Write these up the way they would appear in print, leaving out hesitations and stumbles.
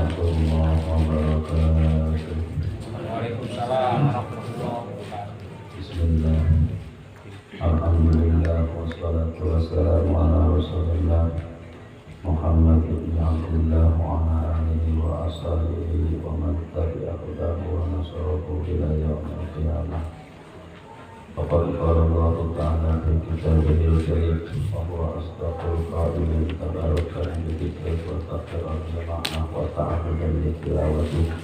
warahmatullahi wabarakatuh. Waalaikumsalam warahmatullahi wabarakatuh. Bismillah. Alhamdulillah wassalatu wassalamu ala Rasulillah Muhammad ibn Abdullah wa ala alihi wa ashabihi wa man tabi'ahu wa nasarahu ila yaumil qiyamah. Faqad qala Allah ta'ala fi kitabihil karim wa huwa asdaqul qa'ilin tabaraka bi dzikri wa taqdiran jama'na wa ta'abudan li tilawati.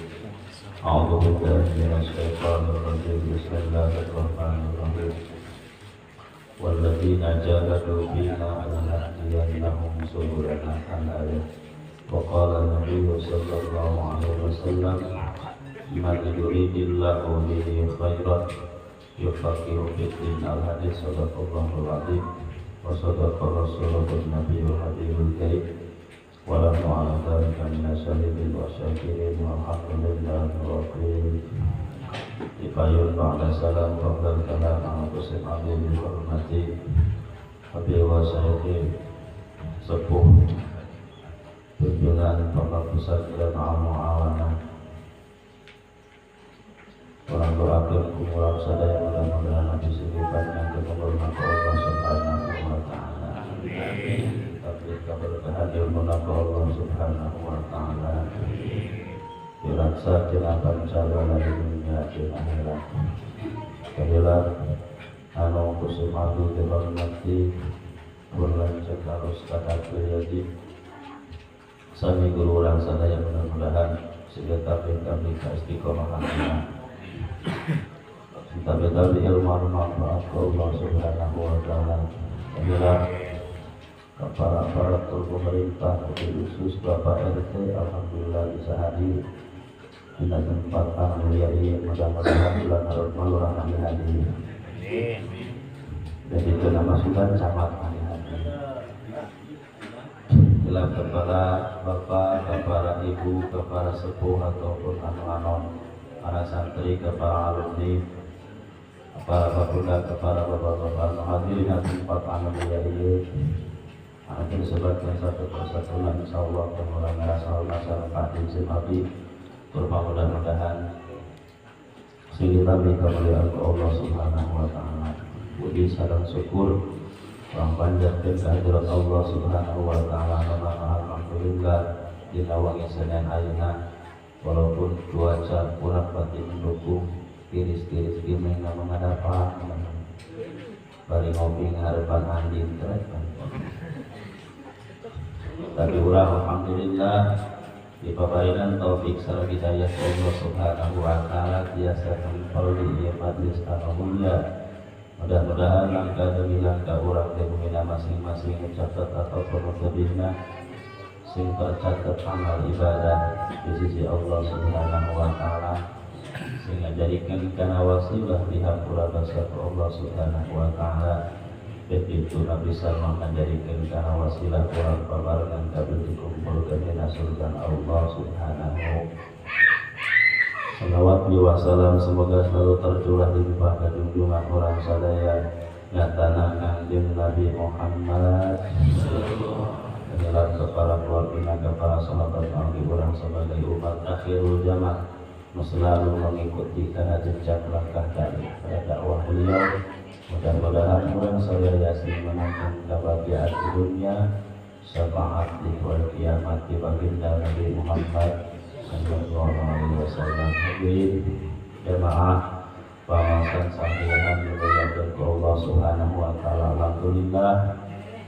A'udzu billahi minasy syaithanir rajim. Bismillahirrahmanirrahim. Walladzina jahadu fina lanahdiyannahum subulana al-ayat. Wa qala Nabi sallallahu alaihi wasallam man yuridillahu bihi khairan yufaqihu fid-din. Al-hadis. Sadaqallahul azim wa sadaqa rasulun nabiyul habibul karim wa lahu ala dzalika minasyahidin wa syakirin walhamdulillahi rabbil Ifayul ba'da salam qabla kalam al-Qusim Abu Bihormati Habib wa Sayyidi Sepuh Pimpinan Bapak Pusat dan Al-Mu'awana orang berakhir kumulak sadaya mudah-mudahan Nabi Sedipan yang kemuliaan Allah Subhanahu wa ta'ala. Tapi keberkahan ilmu Allah Subhanahu wa ta'ala diraksa jenapan calon dari dunia dan akhirat. Kehilang anu kusum abu dihormati bulan cekalus kata kuyadi sami guru orang sadaya mudah-mudahan sehingga kami istiqomahan tapi ilmu manfaat Allah Subhanahu wa ta'ala. Kehilang para pemerintah khusus Bapak RT alhamdulillah bisa hadir di tempat mulia ini. Mudah-mudahan bulan Ramadan kami hadir. Dan itu nama sudah camat kami hadir. Bila kepada bapak, kepada ibu, kepada sepuh ataupun anon-anon, para santri, kepada alumni, para pemuda, kepada bapak-bapak hadirin di tempat mulia ini. Akhir sebagai satu persatuan insyaallah kemuliaan masalah Fatim Simabi berupa mudah-mudahan sehingga kami kemuliaan Allah Subhanahu wa ta'ala. Puji salam syukur orang panjang dan kehadirat Allah Subhanahu wa ta'ala. Alhamdulillah di nawangi Senin ayeuna walaupun cuaca kurang pati mendukung tiris-tiris gimeng menghadapan bari ngopi ngarepan andin terus. Tapi urang alhamdulillah dipabarikan taufik sareng hidayah Allah Subhanahu wa ta'ala tiasa mengfardhi ieu majlis anu mulia. Mudah-mudahan langkah demi langkah urang teh mungina masing-masing mencatat ataupun lebihna sing tercatat amal ibadah di sisi Allah Subhanahu wa ta'ala sehingga jadikan kana wasilah dihampura basa Allah Subhanahu wa ta'ala. Itu Nabi Salman menjadikan karena wasilah kurang pabarangan kabel dikumpulkan di surga Allah Subhanahu. Salawat wa salam semoga selalu tercurah di bawah junjungan orang sadaya nyatana kanjeng Nabi Muhammad. Inilah kepada keluarga, kepada sahabat kami orang sebagai umat akhirul zaman selalu mengikuti karena jejak langkah dari dakwah beliau. Mudah-mudahan orang saya yasin menangkan kebahagiaan di dunia syafaat di hari kiamat di baginda Nabi Muhammad sallallahu alaihi wasallam. Hadirin jemaah pawasan sahihan dimuliakan Allah Subhanahu wa ta'ala. Alhamdulillah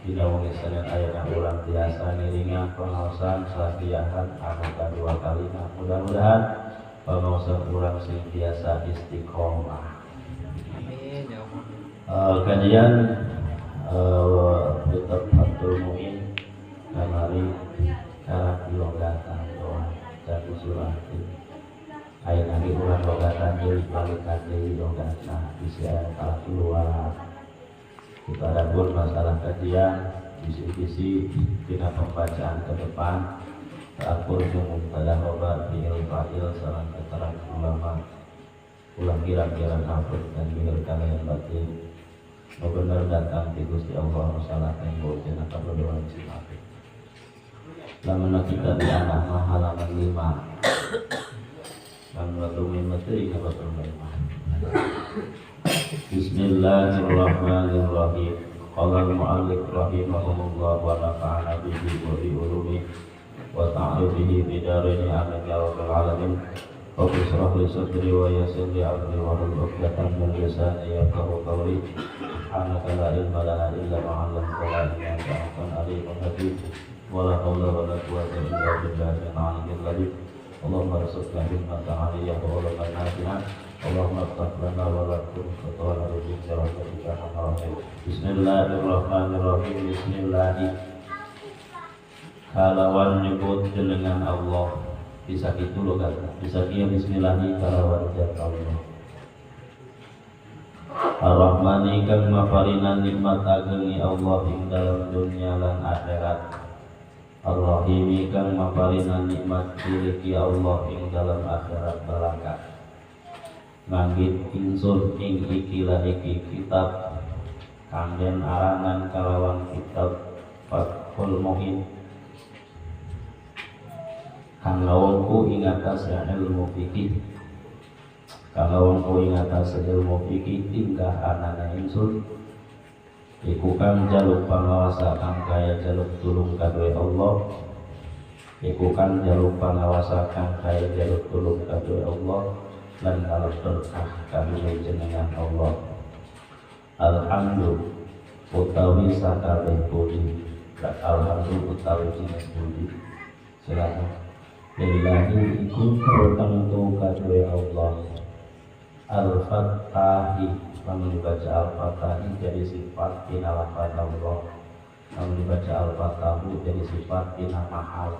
dina wengi Senin aya urang tiasa niringan pangaosan sahihan anu kadua kalina. Mudah-mudahan pangaosan urang sing tiasa istiqomah. Kajian Kitab Fathul Mu'in kamari cara logatan doa jadi surah ayat nabi urang logatan jadi balik kaki logatan bisa kalah keluar. Kita ada pun masalah kajian bisi-bisi kita pembacaan ke depan terakur jumum pada obat bihil fa'il salam keterangan ulama ulang kira-kira hafid dan bihil kalian batin benar datang di Gusti Allah salah tembok jenaka berdoa silakan. lamun kita di anak mah halaman 5 lan watu mimati ka batul 5. Bismillahirrahmanirrahim. Qala al-mu'allif rahimahullah wa nafa'ana bihi wa bi ulumihi wa ta'rifihi bi darini amin ya rabbal alamin. Rabbi shrah li sadri wa yassir li amri wa hlul 'uqdatam min lisani yafqahu qawli. Subhanaka la ilma lana illa ma 'allamtana innaka antal alimul hakim. Wala haula wala quwwata illa billahil aliyyil azim. Allahumma arzuqna ilman nafi'an wa ilman nafi'an. Allahumma iftah lana wa lakum fatana bi rahmatika ya arhamar. Bismillahirrahmanirrahim. Bismillahi kalawan nyebut dengan Allah. Bisa gitu loh kan. Bisa kia bismillahi kalawan jat Allah. Ar-Rahmani kang maparina nikmat agengi Allah ing dalam dunia lan akhirat. Ar-Rahimi kang maparina nikmat diriki Allah ing dalam akhirat belaka. Nganggit ingsun ing ikilah iki kitab kanggen arangan kalawan kitab Fathul Mu'in kang lawangku ing atas ilmu fikih. Kang lawangku ing atas ilmu fikih tingkah anana ingsun iku kang jaluk pangawasa kang kaya jaluk tulung kadue Allah. Iku kang jaluk pangawasa kang kaya jaluk tulung kadue Allah lan jaluk berkah kadue jenengan Allah. Alhamdulillah utawi sakabeh puji. Alhamdulillah utawi jenis puji. Silakan. Lillahi iku tertentu kadue Allah. Al-Fattahi namun dibaca Al-Fatahi jadi sifat tina lafaz Allah. Namun dibaca Al-Fatahu jadi sifat tina mahal.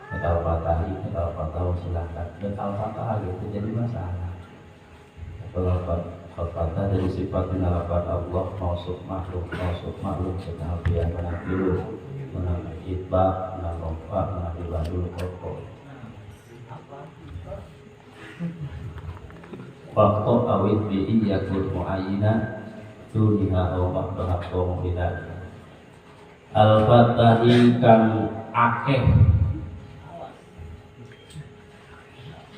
Al-Fatahi, Al-Fatahu silahkan. Dan Al-Fatah gitu jadi masalah. Kalau Al-Fatah jadi sifat tina lafaz Allah, mausuf makhluk kita alfiah menafilu, menafi itbah, menafi menafi badul koko. Waktu awit bi'i yakul mu'ayyina duniha au ba'daha mu'lidat. Al-Fatahi kang akeh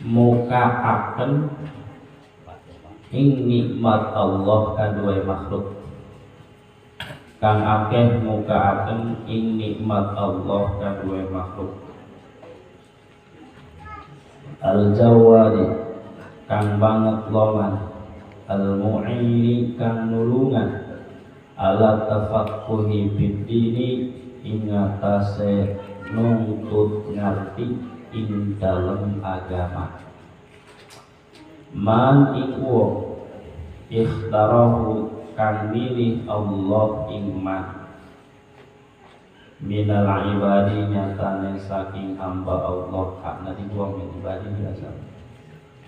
muka akan ing nikmat Allah kadue makhluk. Kang akeh muka akan ing nikmat Allah kadue makhluk. Al-Jawadi kang banget loman, al-mu'ini kang nulungan, ala tafaqquhi bid-dini ing atase nuntut ngerti ing dalem agama. Man ing wong ikhtarahu kang milih Allah ing man minal ibadi nyatane saking hamba Allah hakna dibuang min ibadi biasa.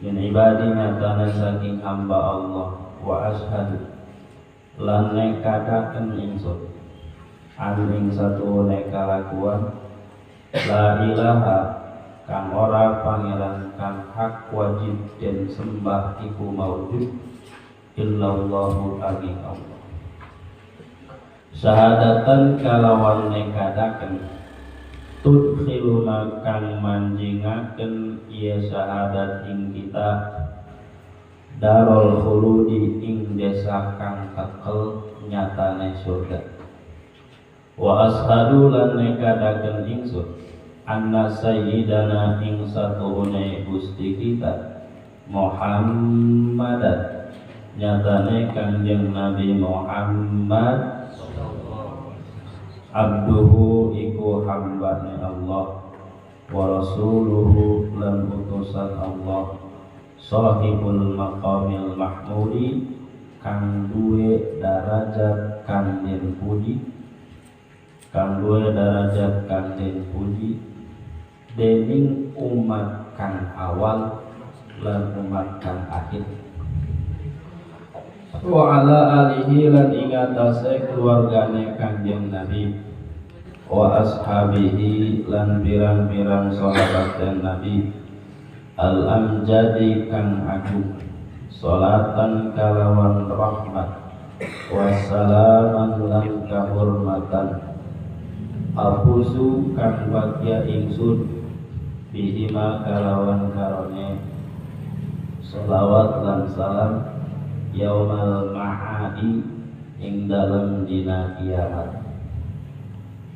Min ibadi nyatana saking hamba Allah. Wa ashadu lan nekadaken ingsun ing satu nekalakuan la ilaha kang ora pangeran kang hak wajib den sembah iku maujud illallahu angin Allah. Syahadatan kalawan nekadaken tudkhiluna kang manjingaken ieu syahadat ing kita darul khuludi ing desa kang tekel nyatane surga. Wa ashadu lan nekadaken ingsun anna sayyidana ing satuhune Gusti kita Muhammadan nyatane kanjeng Nabi Muhammad abduhu iku hambane Allah wa rasuluhu lan utusan Allah sahibul maqamil mahmudi kang duwe darajat kang den puji dening umat kang awal lan umat kang akhir. Wa ala alihi lan ing atase keluargane kanjeng Nabi wa ashabihi lan pirang-pirang sahabat Nabi al amjadi kang agung salatan kalawan rahmat wa salaman lan kahormatan Afuzu kang bagya ingsun bihima kalawan karone sholawat lan salam yaumal ma'adi ing dalem dina kiamat.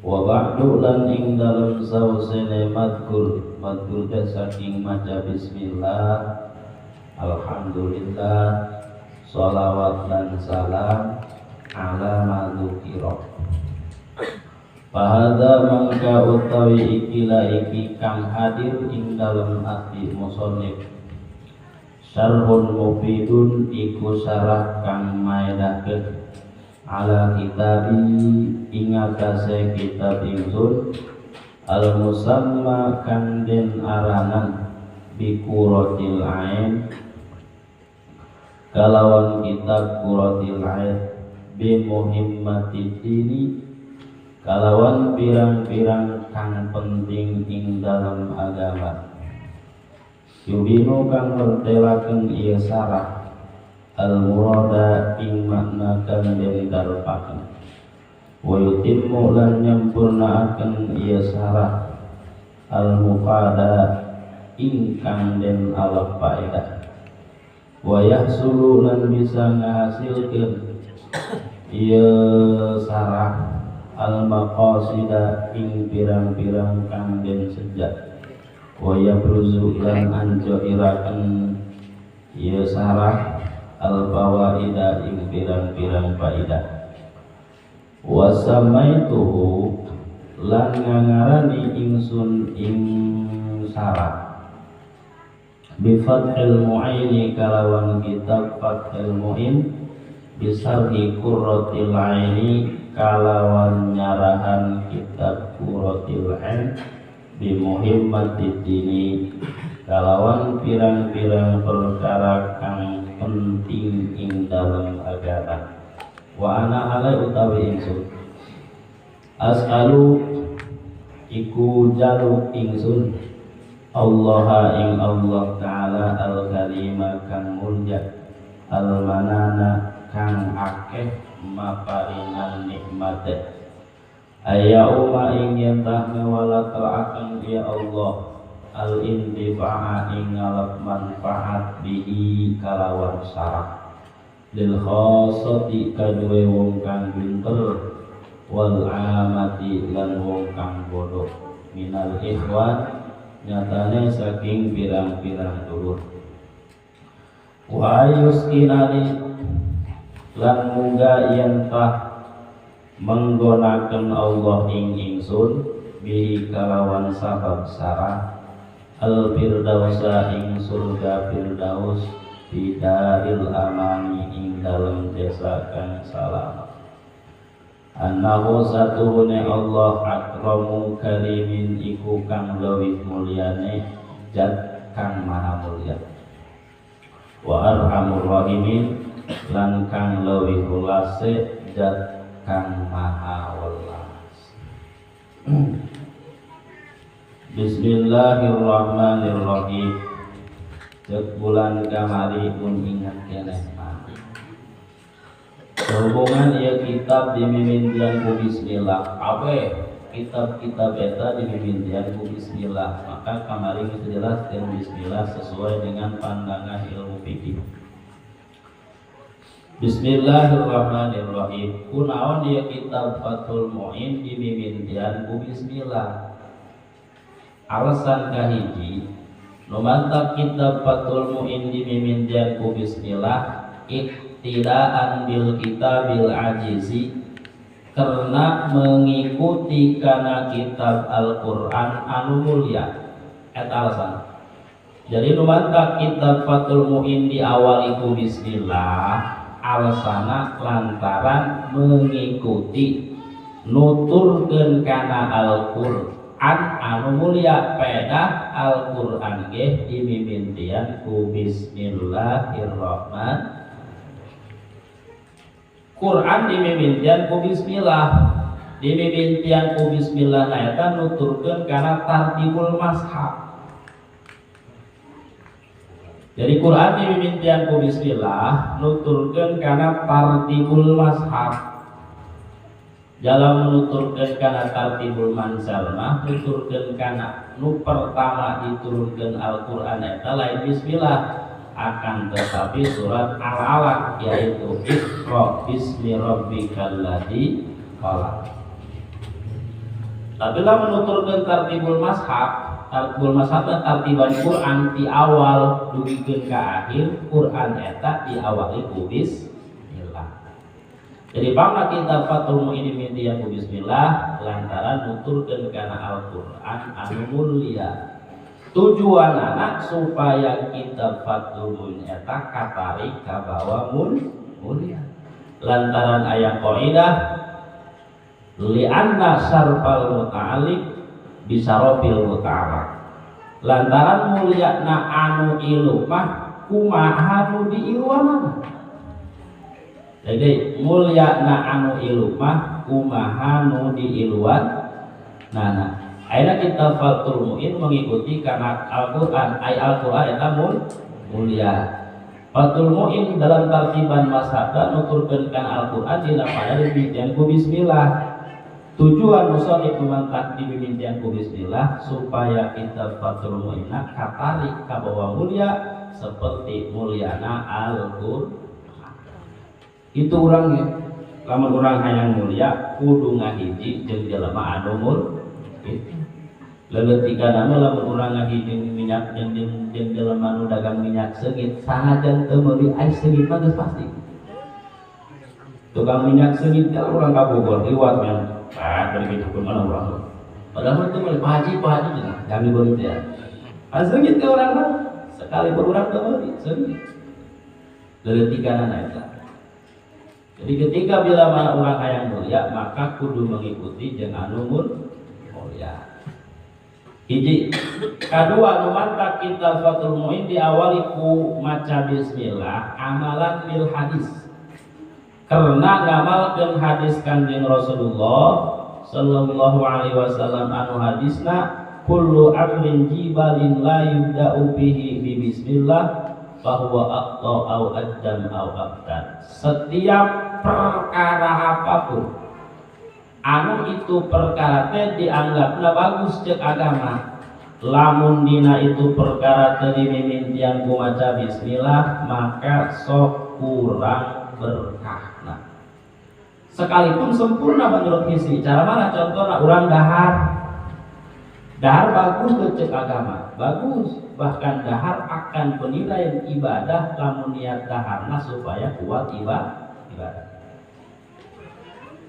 Wa ba'du lan ing dalem sausene madkur saking maca bismillah alhamdulillah sholawat lan salam ala madzukira. Fahadha mangka utawi iki kang hadir ing dalem ati musannif syarhun mufidun iku syarah kang maedahkeun ala kitabi ing atase kitab ingsun al musamma kang den aranan bi quratil ain kalawan kitab quratil ain bi muhimmatid dini kalawan pirang-pirang kang penting ing dalam agama. Yubinu kang mertelaken ieu sarah al-murada ing makna kang den karepaken. Wa yutimmu lan nyampurnaaken ieu sarah al-mufada ingkang den alaf faedah. Wa yahsulu lan bisa ngahasilkeun ieu sarah al-maqasida ing pirang-pirang kang den sejak. Wa yabruzu lan anjoiraken ieu sarah al-fawaida ing pirang-pirang faidah. Wa samaituhu lan ngangarani ingsun ing sarah bi fathil mu'ini kalawan kitab fathil mu'in bisarhi qurratil aini kalawan nyarahan kitab qurratil ain bi muhimmatid dini kalawan pirang-pirang perkara kang penting ing dalam agama. Wa ana alai utawi ingsun as'alu iku jaluk ingsun Allah ing Allah Ta'ala al-karima kang mulya al-manana kang akeh maparinan nikmate ayyauma ing yentah ngewalatraaken ya Allah al-intifa'a ing ngalap manfaat bihi kalawan syarah lil khossati kadue wong kang pinter wal amati lan wong kang bodoh minal ikhwan nyatane saking pirang-pirang dulur. Wa yuskinani lan munga yentah menggunakan Allah ing ingsun bihi kalawan sabab sarah al firdausa ing surga firdaus bidaril amani ing dalem desa kang salam. Annahu satuhune Allah akramu karimin iku kang leuwih mulyane zat kang maha mulya. Wa arhamur rahimin lan kang leuwih welase zat kang maha welas. Bismillahirrahmanirrahim. Cek bulan kamari pun ingat keneh mah. Sehubungan ya kitab dimimitian ku bismillah. Awe kitab-kitab eta dimimitian ku bismillah. Maka kamari geus jelaskeun bismillah sesuai dengan pandangan ilmu fikih. Bismillahirrahmanirrahim. Kunaon dia kitab Fathul Mu'in dimimitian ku bismillah. Alasan kahiji numantak kitab Fathul Mu'in dimimitian ku bismillah iktidaan bil kitabil ajizi karena mengikuti kana kitab Al-Qur'an anu mulia. Eta alasan. Jadi numantak kitab Fathul Mu'in di awal itu bismillah alasana lantaran mengikuti nuturkeun kana Al-Qur'an anu mulia peda Al-Qur'an ge dimimitian ku bismillahirrahmanirrahim. Quran dimimitian ku bismillah. Dimimitian ku bismillah eta nuturkeun kana tartibul mashaf. Jadi Quran dimimitian ku bismillah nuturkeun kana tartibul mashaf. Jalan menuturkan kana tartibul manzal mah nuturkan kana nu pertama diturunkan Al-Quran eta lain bismillah, akan tetapi surat Al-Alaq yaitu Iqra bismi rabbikal ladzi khalaq. Tapi lah menuturkan tartibul mashab tartiban Quran di awal dugikeun ka akhir, Quran eta diawali ku bismillah. Jadi bangna kita Fathul Mu'in mintian ku bismillah lantaran nuturkeun kana Al-Qur'an anu mulia. Tujuanana supaya kita Fathul Mu'in eta katarik ka bawa mulia. Lantaran aya qaidah li'anna syarfal muta'alliq bisarofil muta'alliq. Lantaran muliana anu ilu mah kumaha nu diiluanana. Jadi mulia na anu ilu mah kumaha nu diiluan nana. Ayeuna kita Fathul Mu'in mengikuti karena Al-Qur'an, Al-Qur'an eta mulia. Fathul Mu'in dalam tartiban mazhabna nuturkeun kana Al-Qur'an dina pada dibintian ku bismillah. Tujuan musannif memantak dibintian ku bismillah supaya kita Fathul Mu'in katarik ka bawah mulia seperti muliana Al-Qur'an. Itu orangnya, lamun orang hayang mulia kudu ngahiji jeung jelema anu mulia. Leuleutikan nama lamun urang ngahiji minyak jeung jelema anu dagang minyak seugit sanajan teu meuli ais seugit mah geus pasti. Tukang minyak seugit kalau urang ka Bogor liwat yang bari kitu kumaha urang. Padahal teu meuli Pak Haji cenah, jami beuri teh ya. Seugit ke urang mah sekali urang teu meuli seugit. Leuleutikanana eta. Jadi ketika bila mana orang hayang mulia maka kudu mengikuti jeung anu mulia. Hiji, kadua nu mantap kita Fathul Mu'in diawali ku maca bismillah amalan bil hadis. Karena ngamalkeun hadis Kanjeng Rasulullah sallallahu alaihi wasallam anu hadisna kullu amrin jibalin la yubda'u bihi bi bismillah bahwa aqta au addam au abdan. Setiap perkara apapun anu itu perkara teh dianggapna bagus cek agama, lamun dina itu perkara teh dimimintian ku maca bismillah maka sok kurang berkahna. Sekalipun sempurna menurut isi. Cara mana contohna urang dahar bagus tuh cek agama, bagus. Bahkan dahar akan penilaian ibadah lamun niat daharna supaya kuat ibadah.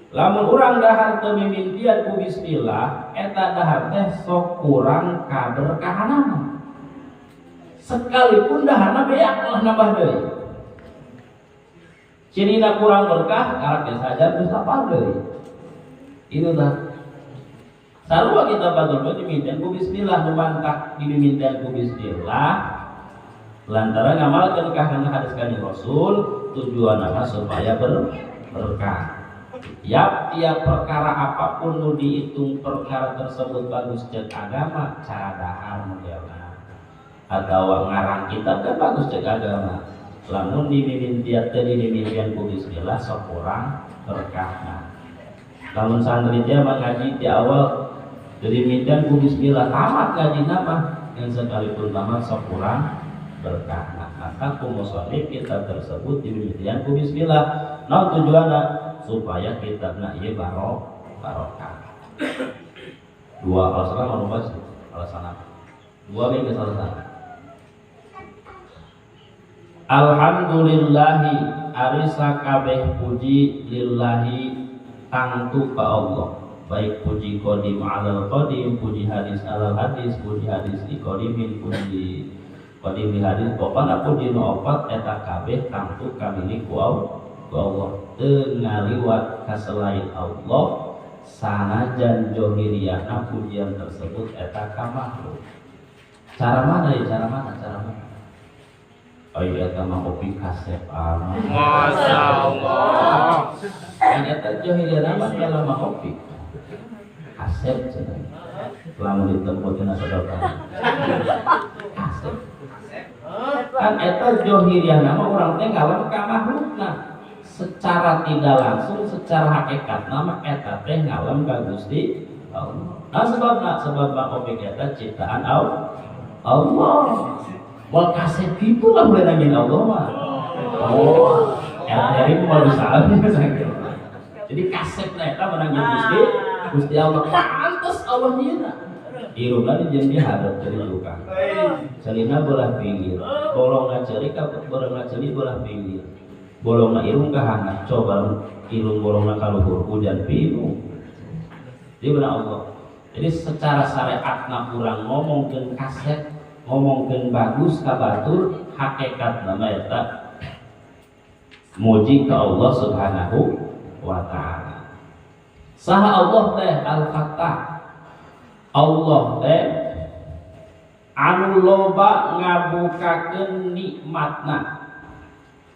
Lamun urang dahar teu mimintian ku bismillah eta dahar teh sok kurang kaberkahanana. Sekalipun daharna beak lah nambah deui. Cinina kurang berkah karek saja geus sapar deui. Itu tah. Sarua kita Fathul Mu'in dimintian ku bismillah numantak dimintian ku bismillah lantaran ngamalkeun kana hadis Kanjeng Rasul tujuanna supaya berkah. Tiap perkara apapun nu dihitung perkara tersebut bagus cek agama cara dahar modelna atau ngarang kitab kan bagus cek agama. Lamun dimintian teh dimintian ku bismillah sok kurang berkahna. Lamun santri teh ngaji di awal jadi mintian ku bismillah tamat ngaji nama yang sekalipun tamat sok kurang berkah. Maka ku musannif kitab tersebut dimintian ku bismillah. Nah tujuanna supaya kitabna ieu barokah. Dua alasan anu bahas alasan apa? Dua minggu alasan. Alhamdulillahi arisa kabeh puji lillahi tangtu ka Allah. Baik puji qadim alal qadim, puji hadis alal hadis, puji hadis di qadimin, puji qadim di hadis. Pokona puji nu opat eta kabeh tangtu kamili ku Allah. Teu ngaliwat ka selain Allah sanajan johiriyana pujian tersebut eta ka makhluk. Cara mana? Oh iya eta mah kopi kasep ama. Masyaallah. Kan eta johiriyana mah dalam kopi. Kasep cenah. Lamun ditempatkeun saudara. Kasep. Kan eta johiriyana mah urang teh ngalem ka makhlukna. secara tidak langsung, secara hakikat nama eta teh ngalem ka Gusti Allah. Nah sebab objek eta ciptaan Allah. Wal kaset itu lah mulai nangin Allah mah. Oh, dari mau salah jadi kaset eta menangin Gusti Allah. Pantes Allah nyina. Irungna jeung dihadap dari tukang. Salina belah pinggir, bolongna ceurik ka bolongna ceurik belah pinggir. Bolongna irung ka handap, coba irung bolongna ka luhur hujan pinuh. Di beuna Allah. Jadi secara syariatna urang ngomongkeun kaset, ngomongkeun bagus ka batur, hakikat nama eta muji ka Allah Subhanahu wa taala. Saha Allah teh Al-Fattah. Allah teh anu loba ngabukakeun nikmatna.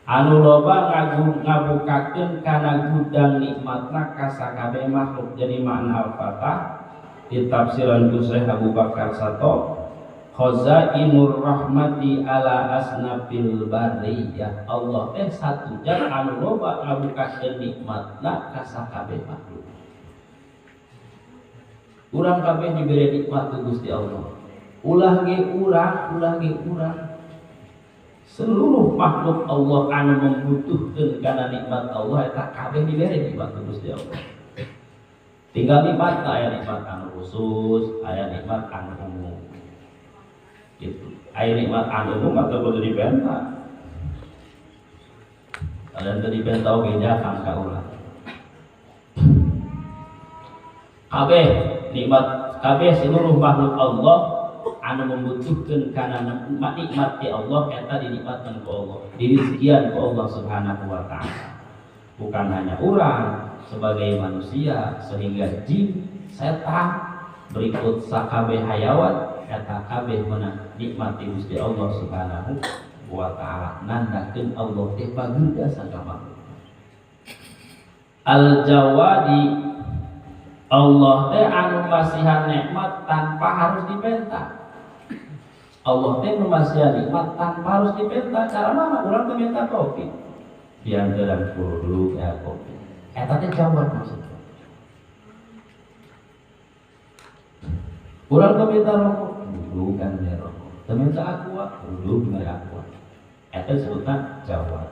Anu loba ngabukakeun kana gudang nikmatna ka sakabeh makhluk. Jadi makna Al-Fattah di tafsiran Syekh Abu Bakar Sato, khazainur rahmati ala asnafil bariyah. Allah teh satu jan anu loba ngabukakeun nikmatna ka sakabeh makhluk. Urang kabeh diberi nikmat ku Gusti Allah. Ulah ge urang. Seluruh makhluk Allah anu membutuhkeun kana nikmat Allah eta kabeh diberi nikmat ku Gusti Allah. Tinggal nikmat aya nikmat anu khusus, aya nikmat anu umum. Gitu. Aya nikmat anu umum atau kudu dibenta. Kalian tadi benta oge jangan ka urang. Kabeh nikmat kabeh seluruh makhluk Allah anu membutuhkeun kana nikmat ti Allah eta dinikmatkeun ku Allah, dirizkian ku Allah Subhanahu wa taala. Bukan hanya orang sebagai manusia, sehingga jin, setan, berikut sakabeh hayawat eta kabeh meunang nikmati Gusti Allah Subhanahu wa taala. Nandakeun Allah teh bageunda sagama. Al-Jawadi Allah teh anu masihan nikmat tanpa harus dibenta. Allah teh masihan nikmat tanpa harus dibenta. Cara mana? Urang teh minta kopi. Diantaran dulu ya kopi. Eta teh jawab maksudnya. Urang teh minta rokok, dulu kan ya rokok. Teh minta aqua, dulu kan aqua. Eta disebutna jawab.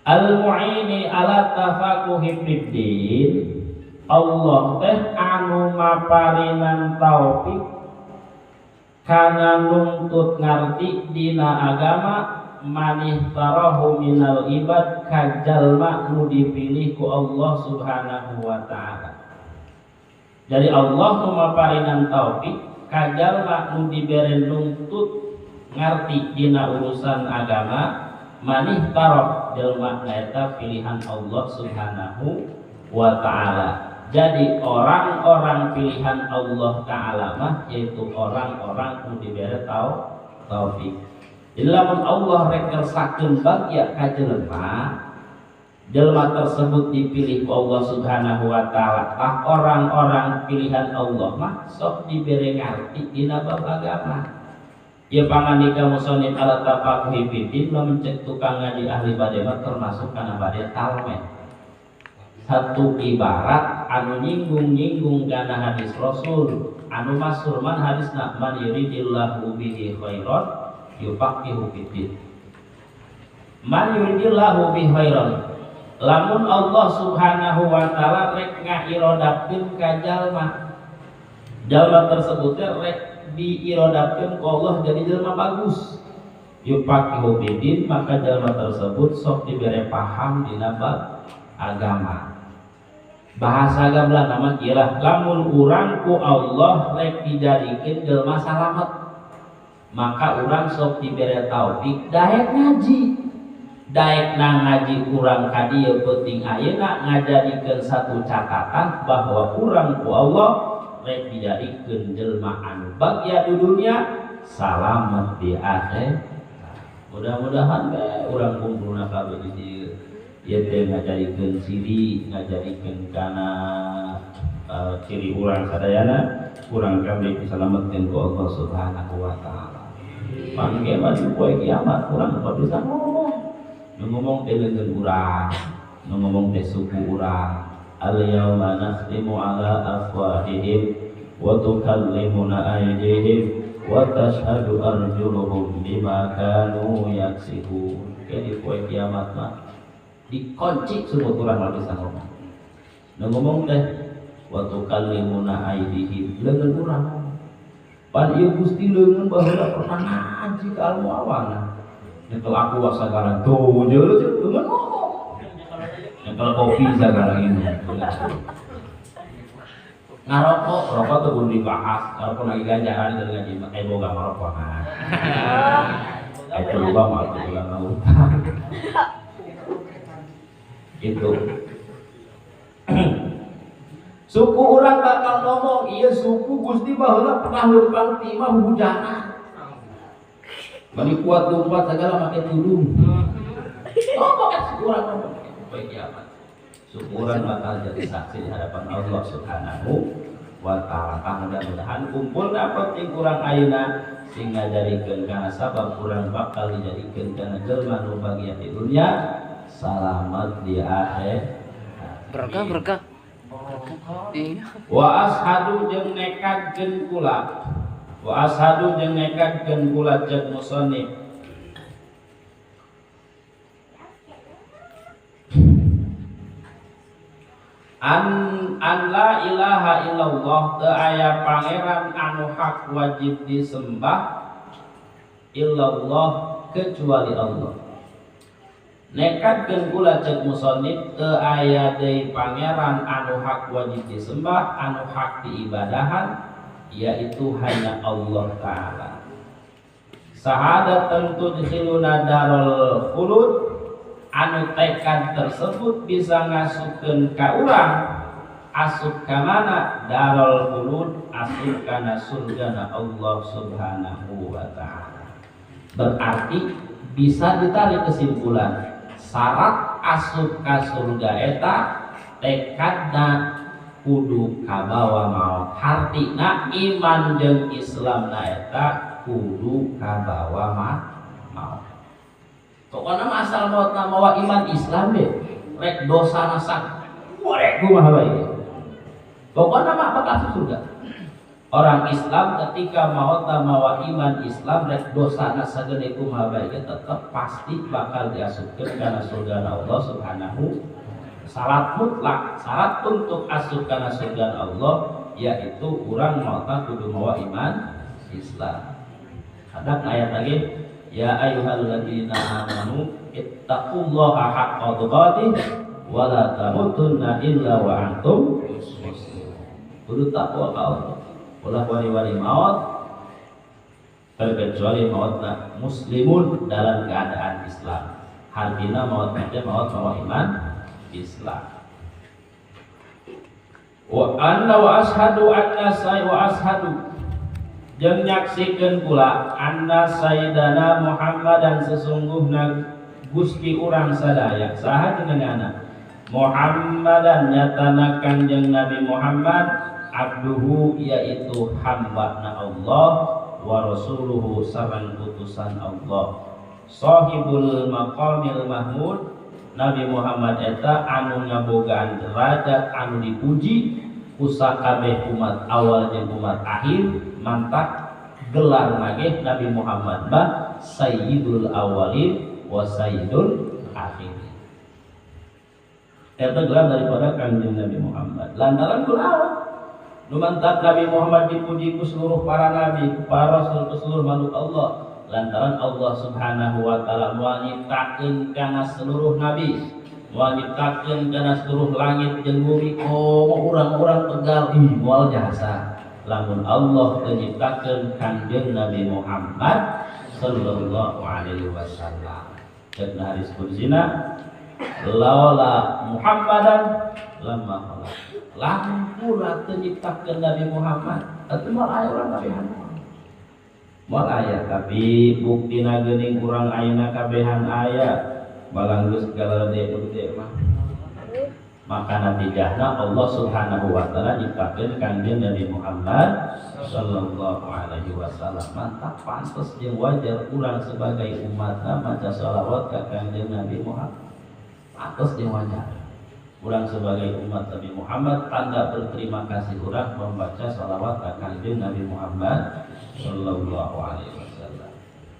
Al-mu'ini ala tafaquhi fiddin. Allah teh anu maparinan taufik kana nuntut ngarti dina agama manih tarahu minal ibad kajalma nu dipilih ku Allah Subhanahu wa taala. Jadi Allah nu maparinan taufik kajalma nu dibere nuntut ngarti dina urusan agama manih tarah jelma eta pilihan Allah Subhanahu wa taala. Jadi orang-orang pilihan Allah Ta'ala mah yaitu orang-orang yang diberi taufik. Jadi lamun Allah rek kersakeun bagya ka jelema tersebut dipilih ku Allah Subhanahu wa taala. Orang-orang pilihan Allah mah sok diberi ngarti dina bab agama. Ieu pangandika musannif ala tafaquhi fiddin lamun cek tukang ngaji ahli bade mah termasuk kana bade talmen. Satu ibarat anu nyinggung kana hadis Rasul anu masyhur man hadisna man yuridillahu bihi khairan yufaqihu fiddin. Man yuridillahu bihi khairan, lamun Allah Subhanahu wa taala rek ngairodakeun ka jalma tersebut rek diirodakeun ku Allah jadi jalma bagus, yufaqihu fiddin, maka jalma tersebut sok dibere paham dina bab agama. Bahasa gamblang nama kira lamun urang ku Allah rek dijadikeun jelma salamet, maka urang sok dibere taufik daek ngaji. Daekna ngaji urang ka dieu penting ayeuna ngajadikeun satu catatan bahwa urang ku Allah rek dijadikeun jelma anu bagya di dunia, salamet di akhirat. Mudah-mudahan urang kumpulna kabeh di dieu. Ieu teh ngajadikeun ciri, ngajadikeun kana ciri urang sadayana, urang kabeh disalametkeun ku Allah Subhanahu wa taala. Mangke maju poe kiamat urang teu bisa ngomong. ngomong teh leungeun urang, ngomong teh suku urang. Al-yauma nakhtimu ala afwahihim wa tukallimuna aydihim wa tashhadu arjuluhum bima kanu yaksibun. Di poe kiamat mah dikunci semua urang mah bisa ngomong. Ngomong teh wa tukallimuna aydihim leungeun urang. Pan ieu Gusti leungeun baheula pernah ngaji ka al-muawana. Nyekel aku wasagaran tuh jeuleuh leungeun ngomong. Nyekel kopi sagala ini. Ngarokok, rokok tuh kudu dibahas. Kalau pun lagi ganjaran dari ngaji pakai boga marokokan. Itu lupa malah pulang ngutang. Itu. Suku orang bakal ngomong, iya suku Gusti baheula pernah leumpang timah hujanan. Mani kuat lompat segala make tudung. Ngomong suku orang ngomong. Baik kiamat. Syukuran bakal jadi saksi di hadapan Allah Subhanahu wa ta'ala. Mudah-mudahan kumpul dapat yang kurang ayeuna sehingga jadikeun kana sabab kurang bakal dijadikeun kana jelema nu bahagia di dunia, selamat di akhir. Berkah. Iya. Wa ashadu jeung nekadkeun kula. Wa ashadu jeung nekadkeun kula cek musannif. An la ilaha illallah teu aya pangeran anu hak wajib disembah illallah kecuali Allah. Nekatkeun kula cek musannif teu aya deui pangeran anu hak wajib disembah anu hak diibadahan yaitu hanya Allah taala. Sahadatan tudkhiluna darul khulud anu tekad tersebut bisa ngasukeun ka urang asup ka mana darul khulud asup kana surgana Allah Subhanahu wa taala. Berarti bisa ditarik kesimpulan syarat asup ka surga eta tekadna kudu kabawa maot. Hartina iman jeung Islamna eta kudu kabawa maot. Pokoknya asal maut mawa iman Islam deh, rek dosa nasak, gorek kumaha bae. Pokoknya mah bakal surga. Orang Islam ketika maut mawa iman Islam rek dosa nasak gede kumaha bae tetep pasti bakal diasupkeun kana surga Allah Subhanahu. Syarat mutlak, syarat untuk asup kana surga Allah yaitu urang maut kudu mawa iman Islam. Ada ayat lagi. Ya ayyuhalladzina amanu ittaqullaha haqqa tuqatih wa la tamutunna illa wa antum muslimun. Kudu takwa ka Allah. Ulah wali-wali maut terkecuali mautna muslimun dalam keadaan Islam. Hartina maut aja maut mawa iman Islam. Wa ashhadu jeung nyaksikeun pula anna sayyidana Muhammad dan sesungguhna Gusti urang sadaya saha jenenganna Muhammadan nyatana Kanjeng Nabi Muhammad abduhu yaitu hamba-Na Allah wa rasuluhu sareng utusan Allah sahibul maqamil mahmud Nabi Muhammad eta anu ngabogaan derajat anu dipuji kusakabeh umat awal jeung umat akhir mantap gelar nage Nabi Muhammad bah sayyidul awalin wa sayyidul akhirin. Eta gelar daripada Kanjeng Nabi Muhammad. Lantaran kunaon? Nu mantap Nabi Muhammad dipuji ku seluruh para nabi, para rasul, ku seluruh makhluk Allah. Lantaran Allah Subhanahu wa taala wanitakeun kana seluruh nabi, wanitakeun kana seluruh langit jeung bumi. Oh, urang-urang tegal moal jasa. Lamun Allah menciptakan Kanjeng Nabi Muhammad sallallahu alaihi wasallam. Dan hadis kudsina laula Muhammadan lamma khalaq. Lamun pula menciptakan Nabi Muhammad, atuh moal aya urang kabehan. Moal aya tapi buktina geuning urang ayeuna kabehan aya. Balang geus galade gede mah. maka natijahna Allah Subhanahu wa taala nyiptakeun Kangjeng Nabi Muhammad sallallahu alaihi wasallam. Mantap, pantes jeung wajar urang sebagai umatna maca shalawat ka Kangjeng Nabi Muhammad. Pantes jeung wajar. Urang sebagai umat Nabi Muhammad tanda berterima kasih urang membaca shalawat ka Kangjeng Nabi Muhammad sallallahu alaihi wasallam.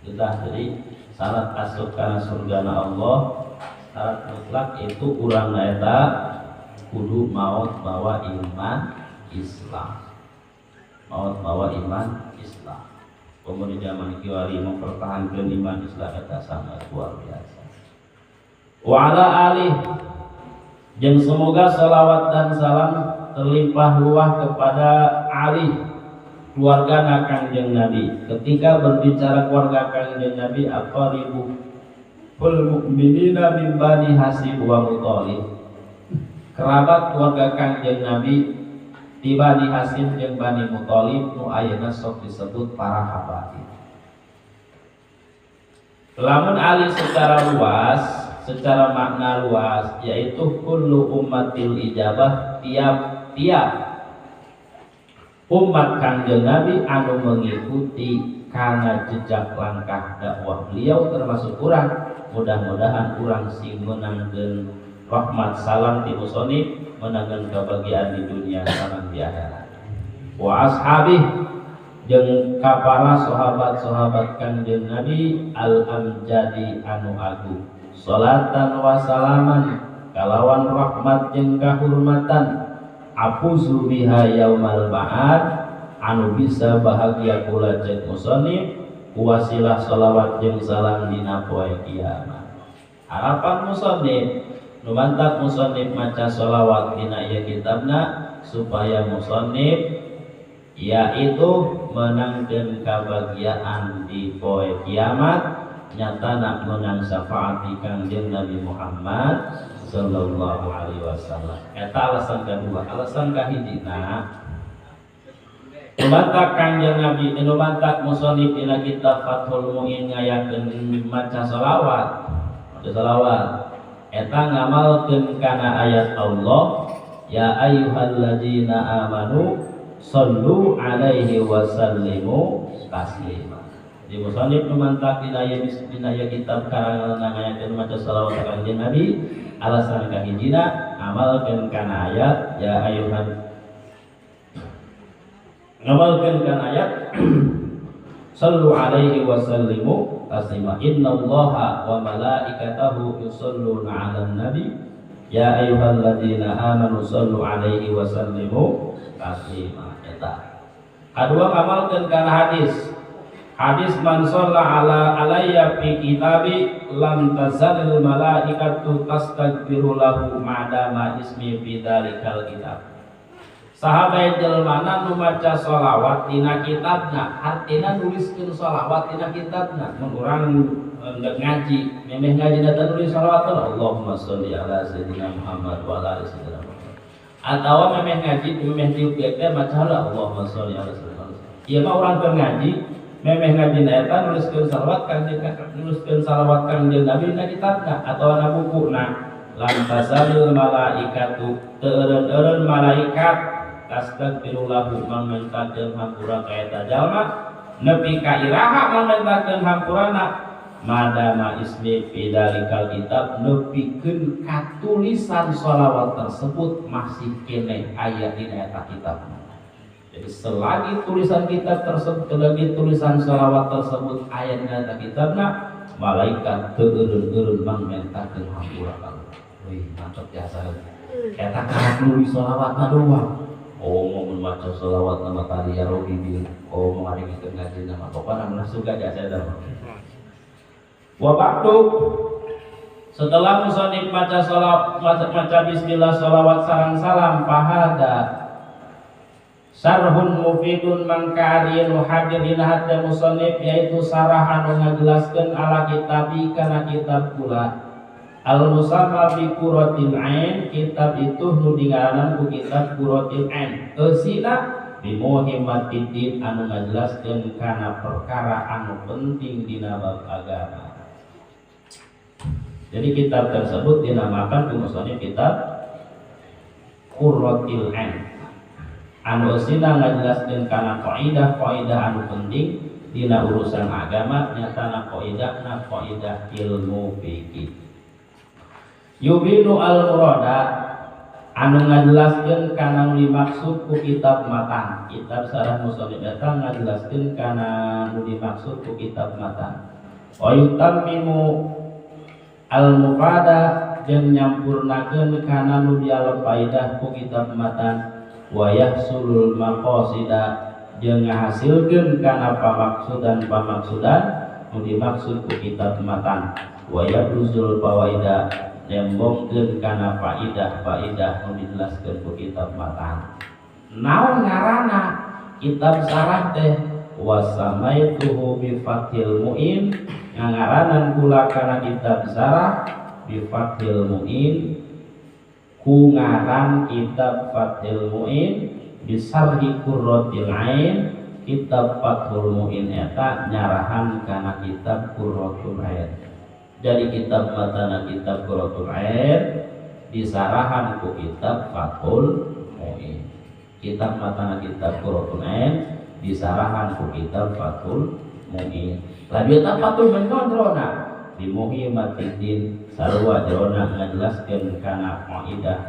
Kita jadi syarat asup kana surgana Allah, syarat mutlak itu urang eta kudu maot bawa iman Islam. Maot bawa iman Islam. Pemuda zaman kiwari mempertahankan iman Islam eta sangat luar biasa. Wa ala alih, jeung semoga salawat dan salam terlimpah luah kepada Ali, keluarga Kangjeng Nabi. Ketika berbicara keluarga Kangjeng Nabi, aqaribu ful mukminina min bani Hasyim wa Muthalib. Kerabat keluarga Kangjeng Nabi di Bani Hasyim jeung Bani Muthalib nu ayeuna sok disebut para habaib. Lamun Ali secara luas, secara makna luas, yaitu kullu ummatil ijabah, tiap-tiap umat Kangjeng Nabi anu mengikuti karena jejak langkah dakwah beliau termasuk urang. Mudah-mudahan urang sing menangkeun rahmat salam ti musonib, menangkeun kebahagiaan di dunia sareng di akhirat. Wa ashabih, jeung ka para sahabat-sahabat Kangjeng Nabi al-amjadi anu agung. Salatan wa salaman, kalawan rahmat jeung kahormatan, afuzu biha yaumal ba'ad, anu bisa bahagia kula cek musonib, wasilah salawat jeung salam dina poe kiamat. Harapan musonib nu mantap musonib maca sholawat dina ieu kitabna supaya musonib yaitu menangkeun kabahagiaan di poe kiamat, nyatana menang syafaat di Kangjeng Nabi Muhammad sallallahu alaihi wasallam. Eta alasan kedua. Alasan kahijina numantak Kangjeng Nabi, numantak musonib dina kitab Fathul Mu'in ngayakeun maca sholawat. Maca sholawat eta ngamalkeun kana ayat Allah, ya ayyuhalladzina amanu shallu alaihi wa sallimu taslima. Di musannif numantak dina aya kitab karangan ngayakeun maca shalawat ka Kangjeng Nabi, alasan kahijina amalkeun kana ayat ya ayyuhan, ngamalkeun kana ayat sallu alaihi wa sallimu taslima. Innallaha wa malaikatahu yusholluna 'alan nabi ya ayyuhalladzina amanu shallu alaihi wa sallimu taslima. Eta kadua ngamalkeun kana hadis man shalla alayya fi kitabi lam tazalil malaikatu tastaghfiru lahu ma'dama ismi fi dzalikal kitab. Sahabat jelmana nu maca sholawat dina kitabna, artina nuliskeun sholawat dina kitabna. Mun urang ngaji, memeh ngaji data nulis sholawat Allahumma sholli ala sayyidina Muhammad wa ala ali sayyidina Muhammad. Atawa memeh ngaji, memeh diupiak teh maca Allahumma sholli ala sayyidina Muhammad. Ieu mah urang keur ngaji, memeh ngaji eta nuliskeun sholawat Kangjeng Nabi dina kitabna atawa na bukuna. Lam tasalul malaikatu, teureun-eureun malaikat tastaghfiru lahu mamentakeun hampura ka eta jalma, nepi ka iraha mamentakeun hampurana, madama ismi fi dalikal kitab, nepikeun katulisan sholawat tersebut masih kene aya dina eta kitab. Jadi selagi tulisan kitab tersebut, selagi tulisan sholawat tersebut aya dina eta kitabna, malaikat teureun-eureun mamentakeun hampura ka. Wih, mantap biasa. Eta kana nulis sholawatna doang. Oh, mau membaca sholawat nama tadi ya Robi bilang, oh mau hari kita ngaji nama pokoknya mana suka jasa dah. Wabaktu setelah musonib baca sholawat, baca bismillah sholawat sarang salam, fahada sarhun mufidun mangkari nu hadirin hadda musonib, yaitu sarah anu ngajelaskeun ala kitabi kana kitab kula. Al-musamma bi Qurratil Ain, kitab itu nu dingaranan ku kitab Qurratil Ain. Eusina bi muhimmatid anu ngajelaskeun kana perkara anu penting dina bab agama. Jadi kitab tersebut dinamakan ku musannif kitab qurratil ain. Anu sina ngajelaskeun kana qaidah anu penting dina urusan agama nyatana qaidah ilmu fikih. Yubinu al-murada anu ngajelaskeun kana nu dimaksud ku kitab matan. Kitab sarah musannif eta ngajelaskeun kana nu dimaksud ku kitab matan. Wa yutammimu al-mufada jeung nyampurnakeun kana nu dialep faedah ku kitab matan. Wa yahsulul maqasida jeung ngahasilkeun kana pamaksudan nu dimaksud ku kitab matan. Wa yabuzul fawaida nembongkeun kana faidah nu dijelaskeun ku kitab matan. Naon ngaranna kitab sarah teh? Wasamaituhu bi fathil muin, ngaranan kula kana kitab sarah bi fathil muin ku ngaran kitab Fathul Muin bisarhi Qurratil Ain. Kitab Fathul Muin eta nyarahan kana kitab Qurratul Ain. Jadi kitab matana kitab Qurratul Ain disarahan ku kitab Fathul Muin. Kitab matana kitab Qurratul Ain disarahan ku kitab Fathul Muin. Labi eta Fathul Muin kontrona di Muhyiddin sarua jerona ngajelaskeun kana qaidah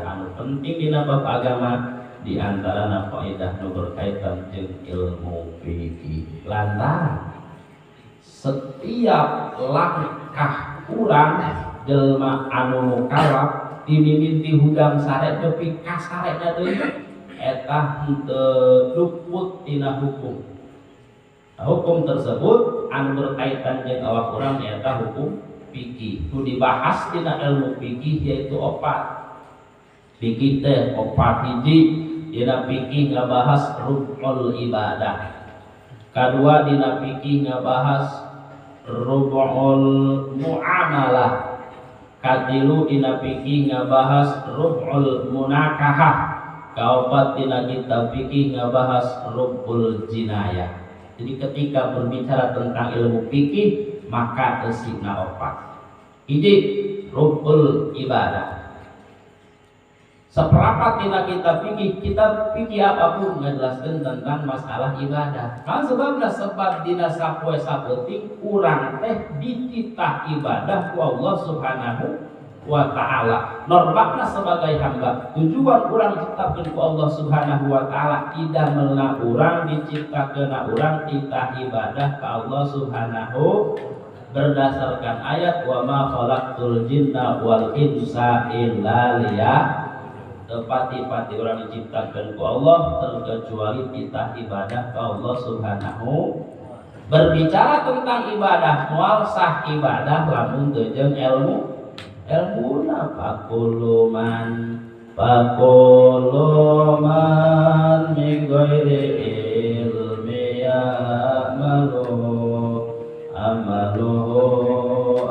anu penting dina bab agama, di antarana qaidah nu berkaitan jeung ilmu fikih. Lantaran setiap langkah urang jelma anu mukallaf dimimiti hudang sare nepi ka sarena deui eta henteu luput tina hukum. Hukum tersebut anu berkaitan jeung awak urang nyaeta hukum fikih. Nu dibahas dina ilmu fikih yaitu opat. Fikih teh opat hiji, dina fikih ngabahas ruknul ibadah. Kadua dina fikih ngabahas rub'ul muamalah. Katilu dina fikih ngabahas rub'ul munakahah. Kaopat dina kitab fikih ngabahas rub'ul jinayah. Jadi ketika berbicara tentang ilmu fikih maka tersina opat. Hiji rukul ibadah. Seperapat dina kitab fikih apapun ngajelaskeun tentang masalah ibadah. Kan sebab dina sapoe saeutik urang teh dititah ibadah ku Allah Subhanahu wa ta'ala. Normana sebagai hamba, tujuan urang diciptakeun ku Allah Subhanahu wa ta'ala idamelna urang diciptakeun urang titah ibadah ka Allah Subhanahu berdasarkan ayat wa ma khalaqtul jinna wal insa illa tepati-pati urang diciptakeun ku Allah terkecuali titah ibadah ka Allah Subhanahu. Berbicara tentang ibadah moal sah ibadah lamun teu jeung ilmuna pakuluman min ghairi ilmi amaluhu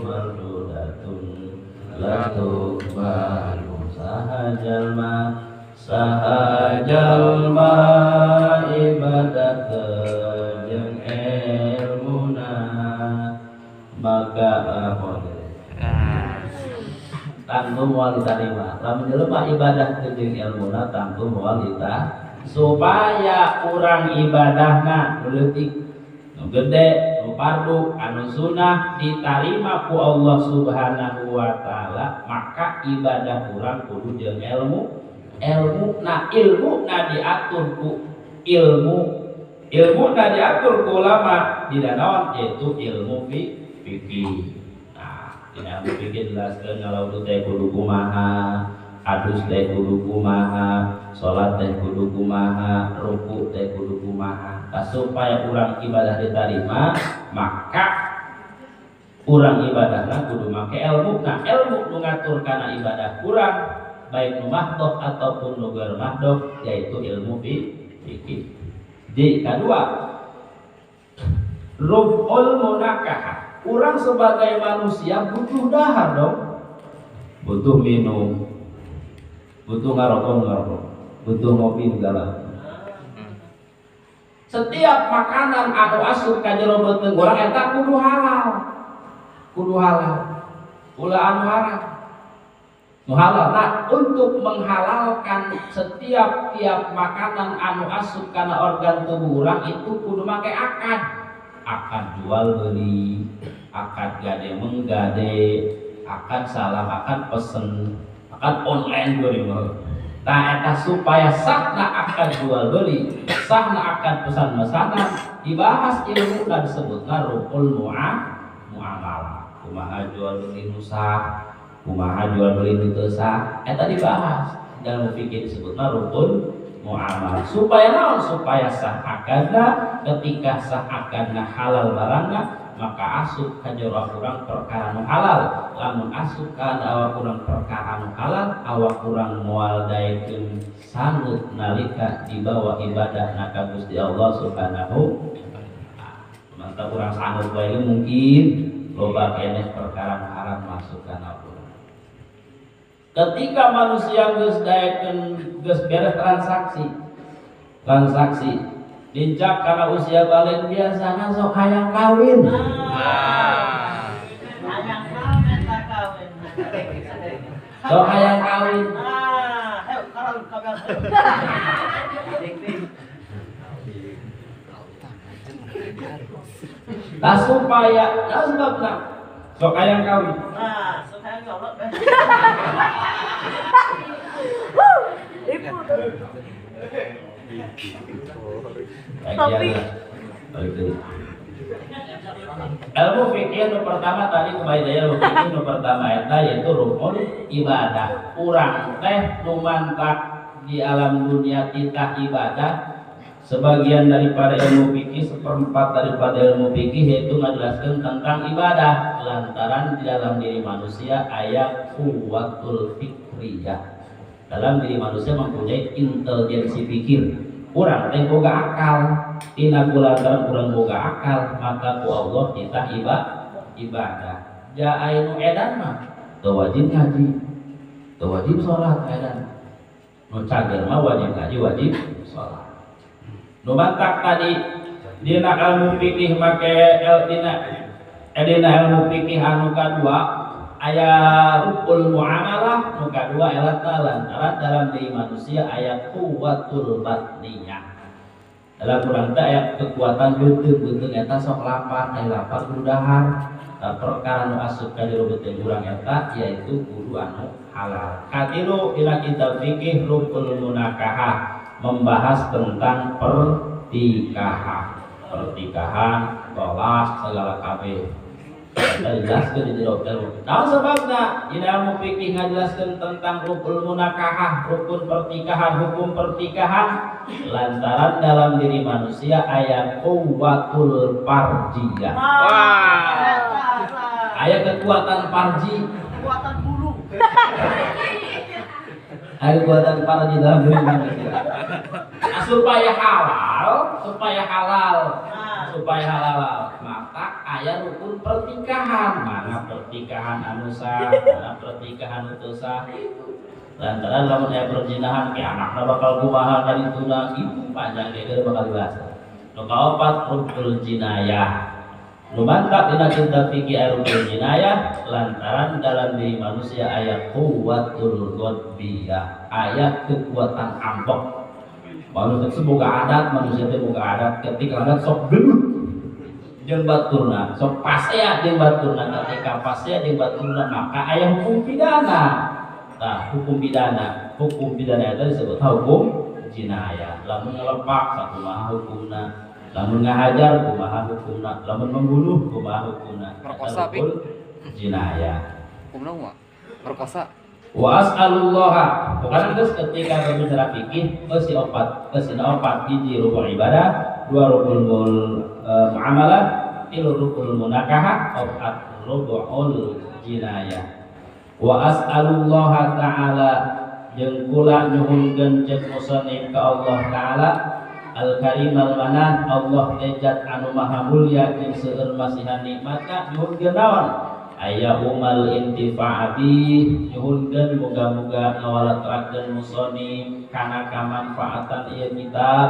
mardudatun latukbalu sahajalma ibadah jeung ilmuna maka tangtu moal ditarima. Lamun jelema ibadah teu jeung ilmuna tangtu moal supaya urang ibadahna nu leutik, nu gede, nu fardu, anu sunnah ditarima ku Allah Subhanahu wa ta'ala, maka ibadah urang kudu jeung ilmuna diatur ku ilmuna diatur ku ulama dina naon yaitu ilmu fikih. Dina ilmu fikih jelaskeun ngalaudu teh kudu kumaha, adus teh kudu kumaha, salat teh kudu kumaha, ruku teh kudu kumaha. Supaya urang ibadah diterima, maka urang ibadahna kudu make ilmu. Nah, ilmu nu ngatur kana ibadah urang baik nu mahdhuf ataupun nu ghair mahdhuf yaitu ilmu fikih. Di kedua, rub'ul munakahah. Urang sebagai manusia butuh dahar dong, butuh minum, butuh ngarokok, butuh ngopi segala. Setiap makanan anu asup ka jero beuteung urang eta kudu halal. Ulah anu haram. halal. Nah, untuk menghalalkan setiap tiap makanan anu asup kana organ tubuh urang itu kudu make akad jual beli, akad gade menggade, akad salam, akad pesen, akad online geuning mah. Nah, eta supaya sahna akad jual beli, sahna akad pesan mesanan dibahas ilmu dan disebutna rukul muamalah. Kumaha jual beli nu sah, kumaha jual beli nu teu sah, eta dibahas. Dalam fikih disebutna rukul muamalah. Supaya naon? Supaya sah akadna, ketika sah akadna halal barangna maka asup ka jero urang perkara nu halal. Lamun asup ka awak urang perkara nu halal, awak urang moal daekeun sangut nalika dibawa ibadah ka Gusti Allah Subhanahu. Mantap urang sangut wae mungkin loba keneh perkara nu haram masuk kana urang. Ketika manusia geus daekeun geus beres transaksi dincak karena usia balik biasanya sok hayang kawin. Sok hayang kawin. Nah supaya, nah sebabna sok hayang kawin. Sok hayang nyolot. Ilmu fikih nu pertama tadi kembali daya ilmu fikih nu pertama eta yaitu rukun ibadah. Urang teh nu mantap di alam dunia titah ibadah. Sebagian daripada ilmu fikih, seperempat daripada ilmu fikih yaitu menjelaskan tentang ibadah lantaran di dalam diri manusia aya quwwatul fikriyah. Dalam diri manusia mempunyai inteligensi pikir. Urang teh boga akal, tina kulantaran urang boga akal, maka ku Allah kita ibadah. Ja anu edan mah teu wajib ngaji, teu wajib salat edan. Nu cager mah wajib ngaji, wajib salat. Nu mantak tadi dina ilmu fikih make dina ilmu fikih anu kadua aya rukul muamalah, nu kadua elata lantaran dalam diri manusia aya quwwatul batniyah. Dalam urang teh aya kekuatan beuteung eta sok lapar, aya lapar kudu dahar. Perkara nu asup ka jero beuteung urang eta yaitu kudu anu halal. Katilu dina kitab fikih rukul munakahah membahas tentang pertikahan, tolak segala kabeh. Dijelaskan di jero ilmu. Nah sebabna dina ilmu fikih ngajelaskeun tentang rukun munakahah, rukun pertikahan, hukum pertikahan lantaran dalam diri manusia aya quwwatul farjiyah. Aya kekuatan farji, Kekuatan bulu. aya kekuatan farji dalam diri manusia. Supaya halal maka aya rukun pertikahan. Mana pertikahan anu sah, mana pertikahan teu sah. Lantaran lamun aya perzinahan ke anakna bakal kumaha karituna itu panjang ge bakal dibahas. Nu kaopat rukun jinayah. Nu mantap dina kitab fikih aya rukun jinayah lantaran dalam diri manusia aya quwwatul ghadbiyah, aya kekuatan ampok. Manusia itu boga adat, manusia itu boga adat ketika adat sok gelut jeung baturna, sok pasea jeung baturna, ketika pasea jeung baturna maka aya hukum pidana. Nah, hukum pidana itu disebut hukum jinayah. Lamun ngelepak sakumaha hukumna, lamun ngahajar kumaha hukumna, lamun membunuh kumaha hukumna. Perkosa jinayah. Hukumna mah perkosa. Wa as'alullaha pokoknya geus ketika berbicara fikih geus opat hiji rukun ibadah, dua rukun muamalah, tilu rukun munakahah, opat rukun jinayah. Wa as'alullaha ta'ala jeung kula nyuhunkeun cek musannif ka Allah taala al-karim al-manan, Allah tejat anu maha mulya jeung seueur masihan nikmatna nyuhunkeun naon aya umal intifa'ati nyuhunkeun muga-muga ngawalatrakeun musannif kana kamanfaatan ieu kitab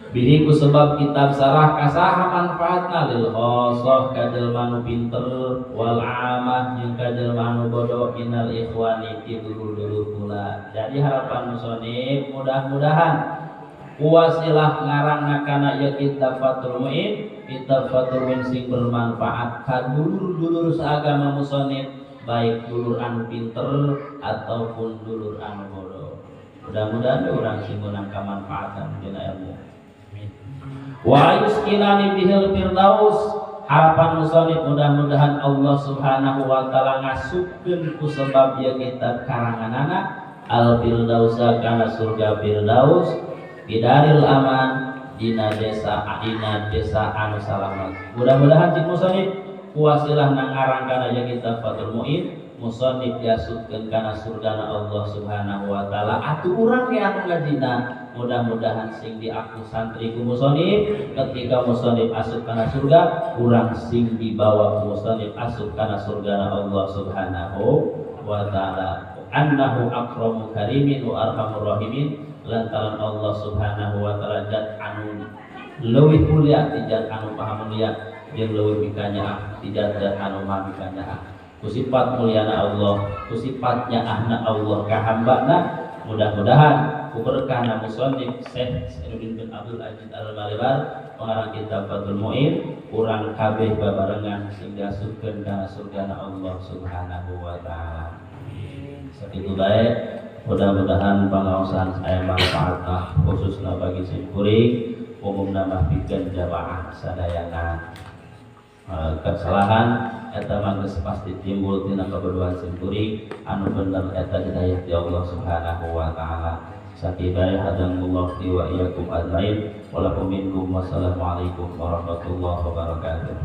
bihi ku sebab kitab sarah kasaha manfaatna lil khosoh ka jelema nu pinter wal amah jeung ka jelema nu bodoh minal ikhwani ti dulur-dulur kula. Jadi harapan musonif mudah-mudahan wasilah ngarangna kana ya kitab Fathul Mu'in, kitab Fathul Mu'in sing bermanfaat ka dulur-dulur seagama musonif, baik dulur anu pinter ataupun dulur anu bodoh. Mudah-mudahan urang sing meunang kamanfaatan dina ilmu. Wa yuskinani bihil firdaus, harapan musonif mudah-mudahan Allah Subhanahu wa taala ngasupkeun ku sebab ieu kitab karanganana al firdausa kana surga firdaus bidaril aman dina desa anu salamat. Mudah-mudahan cik musonif kuasilah nangarang kana ieu kitab Fathul Mu'in musonif diasupkeun kana surgana Allah Subhanahu wa taala. Atuh urang ge anu ngajina mudah-mudahan sing diaku santri ku musonif ketika musonif asup kana surga, urang sing dibawa ku musonif asup kana surgana Allah Subhanahu wa taala. Annahu akramu karimin wa arhamur rahimin, lantaran Allah Subhanahu wa taala zat anu leuwih mulia ti zat anu maha mulia jeung leuwih mikanya ti zat anu maha mikanya. Ku sifat mulyana Allah, ku sifatnya ahna Allah ka hambana, mudah-mudahan ku berkahna musannif Syekh Sainuddin bin Abdul Aziz Al-Malibar pengarang kitab Fathul Mu'in urang kabeh babarengan sehingga surkeun kana surgana Allah Subhanahu wa taala. Sakitu bae, mudah-mudahan pangaosan saya manfaatna khususna bagi simkuring umumna mahpikeun jamaah sadayana. Kesalahan eta mah geus pasti timbul tina kabodohan simkuring, anu bener eta hidayah ti Allah Subhanahu wa taala. Sakitu hadamullah wa iyyakum ajmain. Wassalamualaikum warahmatullahi wabarakatuh.